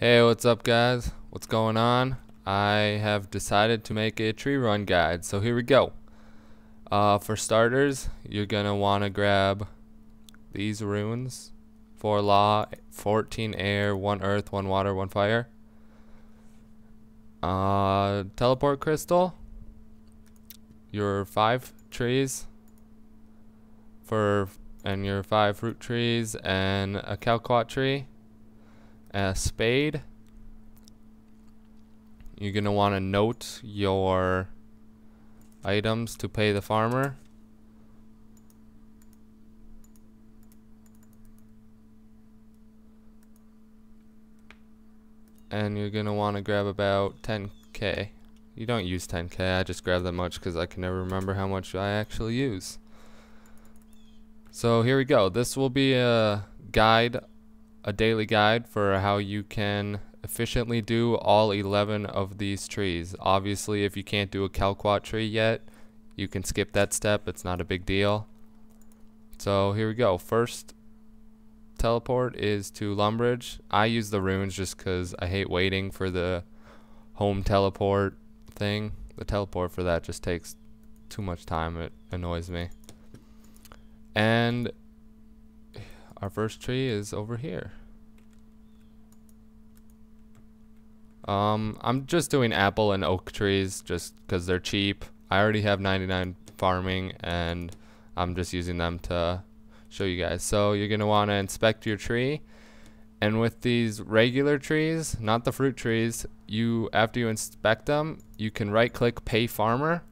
Hey, what's up guys? What's going on? I have decided to make a tree run guide, so here we go. For starters, you're gonna want to grab these runes: 4 law, 14 air, 1 earth, 1 water, 1 fire. Teleport crystal, your 5 trees and your 5 fruit trees, and a Calquat tree, a spade. You're going to want to note your items to pay the farmer. And you're going to want to grab about 10k. You don't use 10k, I just grab that much because I can never remember how much I actually use. So here we go. This will be a guide, a daily guide for how you can efficiently do all 11 of these trees. Obviously, if you can't do a Calquat tree yet, you can skip that step. It's not a big deal. So here we go. First teleport is to Lumbridge. I use the runes just because I hate waiting for the home teleport thing. The teleport for that just takes too much time. It annoys me. And our first tree is over here. I'm just doing apple and oak trees just because they're cheap. I already have 99 farming and I'm just using them to show you guys. So you're going to want to inspect your tree, and with these regular trees, not the fruit trees, after you inspect them, you can right click pay farmer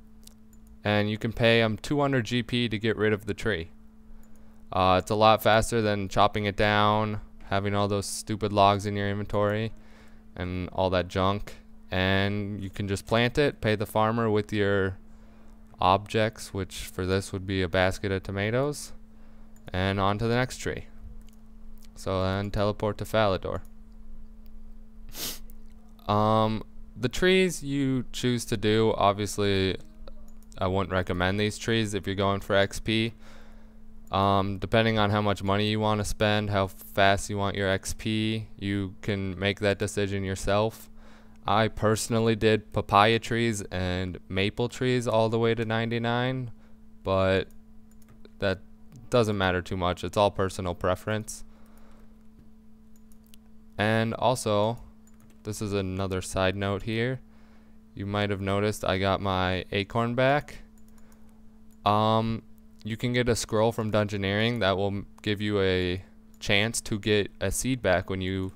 and you can pay them 200 GP to get rid of the tree. It's a lot faster than chopping it down, having all those stupid logs in your inventory and all that junk. And you can just plant it, pay the farmer with your objects, which for this would be a basket of tomatoes, and on to the next tree. So then teleport to Falador. The trees you choose to do, obviously I wouldn't recommend these trees if you're going for XP. Depending on how much money you want to spend, how fast you want your XP, you can make that decision yourself. I personally did papaya trees and maple trees all the way to 99, but that doesn't matter too much. It's all personal preference. And also, this is another side note here. You might have noticed I got my acorn back. You can get a scroll from Dungeoneering that will give you a chance to get a seed back when you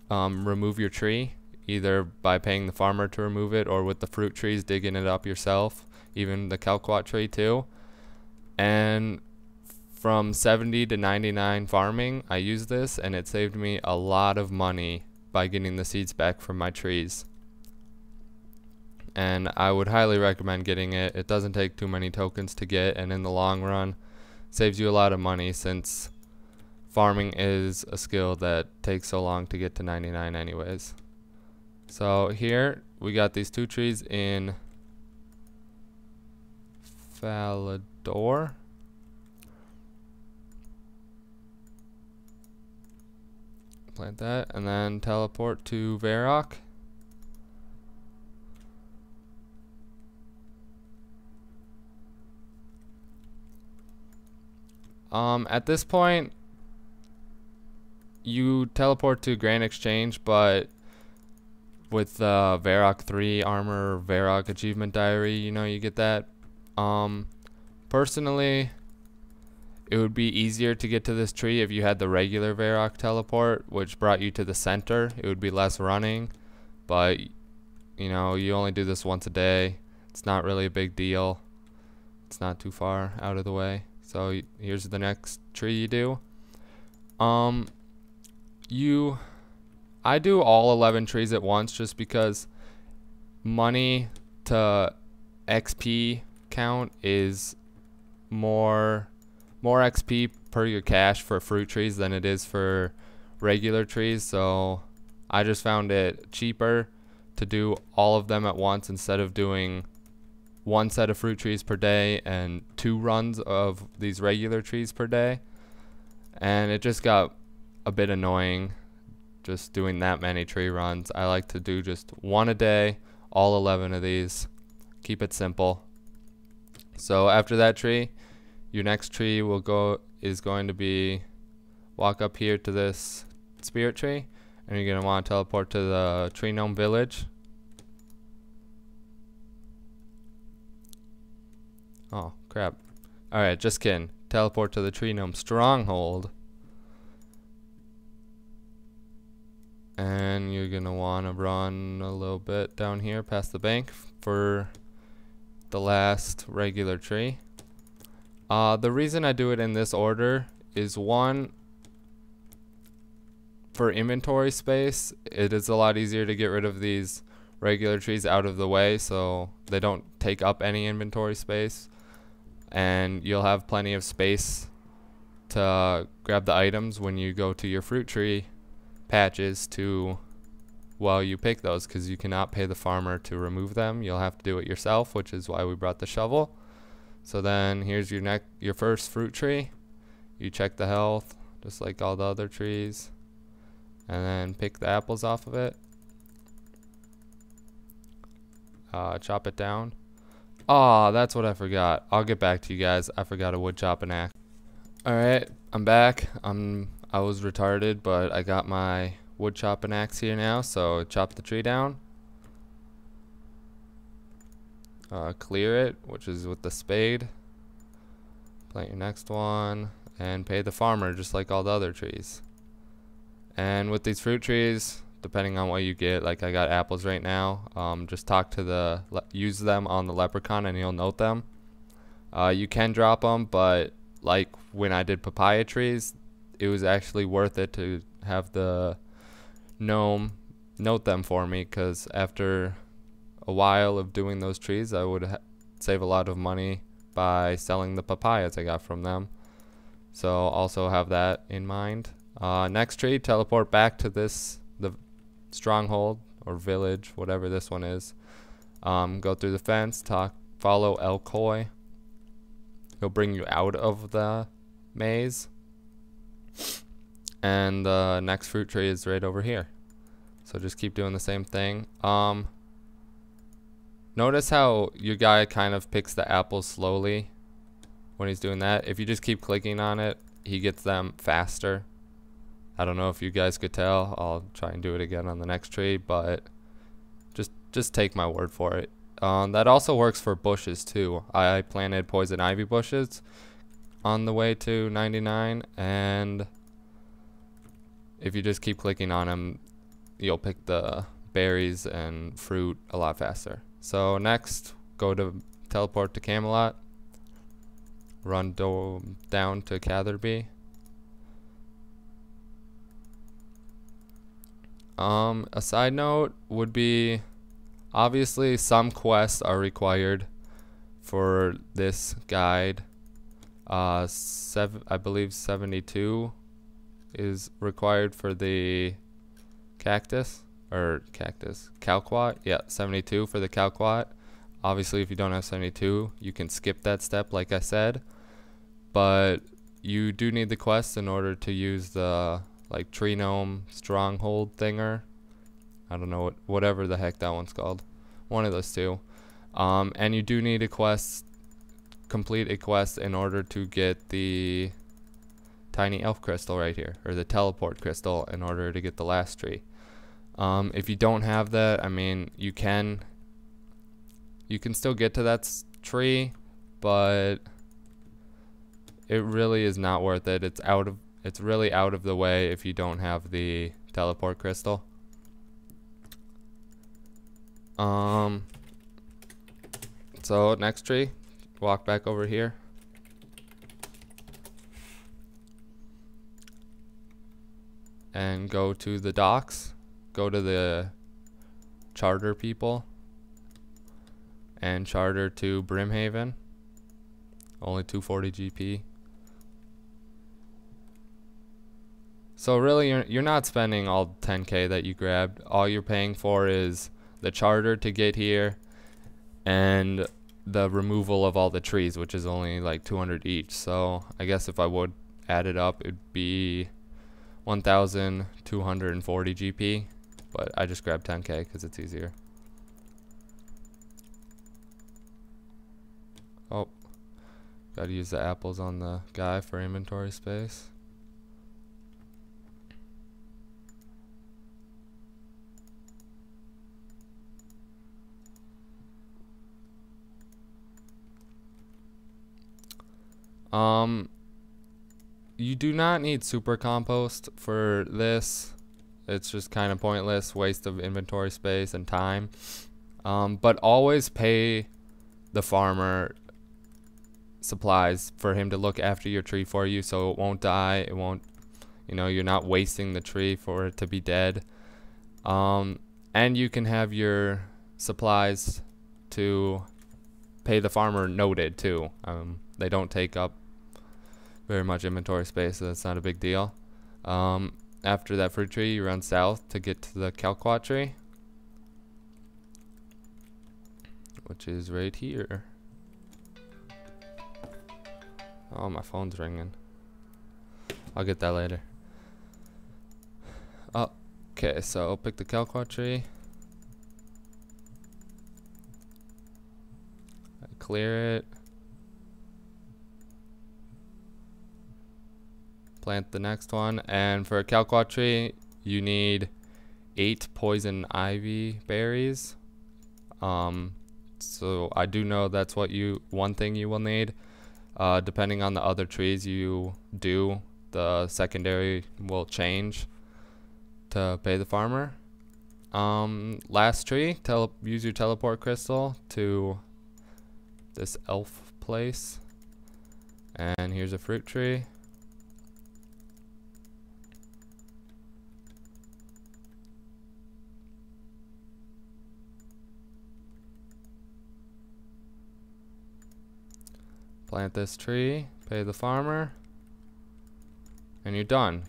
remove your tree, either by paying the farmer to remove it or with the fruit trees digging it up yourself, even the Calquat tree too. And from 70 to 99 farming, I used this and it saved me a lot of money by getting the seeds back from my trees. And I would highly recommend getting it. It doesn't take too many tokens to get, and in the long run saves you a lot of money, since farming is a skill that takes so long to get to 99 anyways. So here we got these 2 trees in Falador. Plant that and then teleport to Varrock. At this point, you teleport to Grand Exchange, but with Varrock 3 armor, Varrock achievement diary, you get that. Personally, it would be easier to get to this tree if you had the regular Varrock teleport, which brought you to the center. It would be less running, but you only do this once a day. It's not really a big deal. It's not too far out of the way. So here's the next tree you do. I do all 11 trees at once just because money to XP count is more XP per your cash for fruit trees than it is for regular trees. So I just found it cheaper to do all of them at once instead of doing 1 set of fruit trees per day and 2 runs of these regular trees per day. And it just got a bit annoying just doing that many tree runs. I like to do just one a day, all 11 of these. Keep it simple. So after that tree, your next tree is going to be walk up here to this spirit tree, and you're going to want to teleport to the Tree Gnome Village. Oh crap. Alright, just kidding. Teleport to the Tree Gnome Stronghold. And you're going to want to run a little bit down here past the bank for the last regular tree. The reason I do it in this order is, one, for inventory space. It is a lot easier to get rid of these regular trees out of the way so they don't take up any inventory space, and you'll have plenty of space to grab the items when you go to your fruit tree patches while you pick those, because you cannot pay the farmer to remove them. You'll have to do it yourself, which is why we brought the shovel. So then here's your first fruit tree. You check the health just like all the other trees, and then pick the apples off of it. Chop it down. Oh, that's what I forgot. I'll get back to you guys. I forgot a wood chopping axe. Alright, I'm back. I was retarded, but I got my wood chopping axe here now, so chop the tree down. Clear it, which is with the spade. Plant your next one, and pay the farmer just like all the other trees. And with these fruit trees, depending on what you get, like I got apples right now, just use them on the leprechaun and he'll note them. You can drop them, but like when I did papaya trees, it was actually worth it to have the gnome note them for me, because after a while of doing those trees, I would save a lot of money by selling the papayas I got from them. So also have that in mind. Next tree, teleport back to the stronghold or village, whatever this one is. Go through the fence, follow El Koi. He'll bring you out of the maze. And the next fruit tree is right over here. So just keep doing the same thing. Notice how your guy kind of picks the apples slowly when he's doing that. If you just keep clicking on it, he gets them faster. I don't know if you guys could tell. I'll try and do it again on the next tree, but just take my word for it. That also works for bushes too. I planted poison ivy bushes on the way to 99, and if you just keep clicking on them, you'll pick the berries and fruit a lot faster. So next, teleport to Camelot, run down to Catherby. A side note would be, obviously some quests are required for this guide. I believe 72 is required for the calquat. Yeah, 72 for the calquat. Obviously if you don't have 72, you can skip that step like I said, but you do need the quest in order to use the Tree Gnome Stronghold thinger. I don't know whatever the heck that one's called. One of those two. And you do need complete a quest in order to get the tiny elf crystal right here, or the teleport crystal, in order to get the last tree. If you don't have that, I mean, you can still get to that tree, but it really is not worth it. It's really out of the way if you don't have the teleport crystal. So next tree, walk back over here. And go to the docks. Go to the charter people. And charter to Brimhaven. Only 240 GP. So really, you're not spending all 10k that you grabbed. All you're paying for is the charter to get here, and the removal of all the trees, which is only like 200 each. So I guess if I would add it up, it'd be 1,240 GP, but I just grabbed 10K because it's easier. Oh, gotta use the apples on the guy for inventory space. You do not need super compost for this. It's just kind of pointless, waste of inventory space and time. But always pay the farmer supplies for him to look after your tree for you, so it won't die. It won't, you know, you're not wasting the tree for it to be dead. And you can have your supplies to pay the farmer noted too. They don't take up very much inventory space, so that's not a big deal. After that fruit tree, you run south to get to the Calquat tree, which is right here. Oh, my phone's ringing. I'll get that later. Okay, so I'll pick the Calquat tree. Clear it. Plant the next one, and for a Calquat tree you need 8 poison ivy berries. So I do know that's one thing you will need. Depending on the other trees you do, the secondary will change to pay the farmer. Last tree, use your teleport crystal to this elf place, and here's a fruit tree. Plant this tree, pay the farmer, and you're done.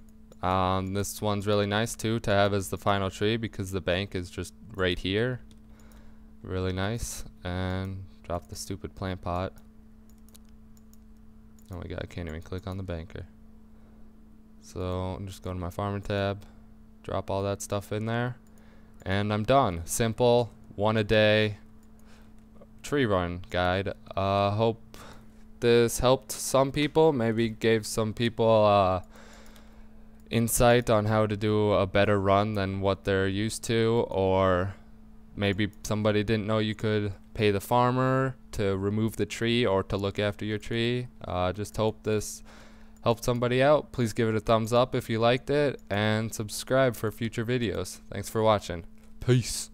This one's really nice too to have as the final tree because the bank is just right here. Really nice. And drop the stupid plant pot. Oh my god, I can't even click on the banker. So I'm just going to my farmer tab, drop all that stuff in there, and I'm done. Simple, 1 a day tree run guide. Hope this helped some people, maybe gave some people insight on how to do a better run than what they're used to, or maybe somebody didn't know you could pay the farmer to remove the tree or to look after your tree. Just hope this helped somebody out. Please give it a thumbs up if you liked it, and subscribe for future videos. Thanks for watching. Peace.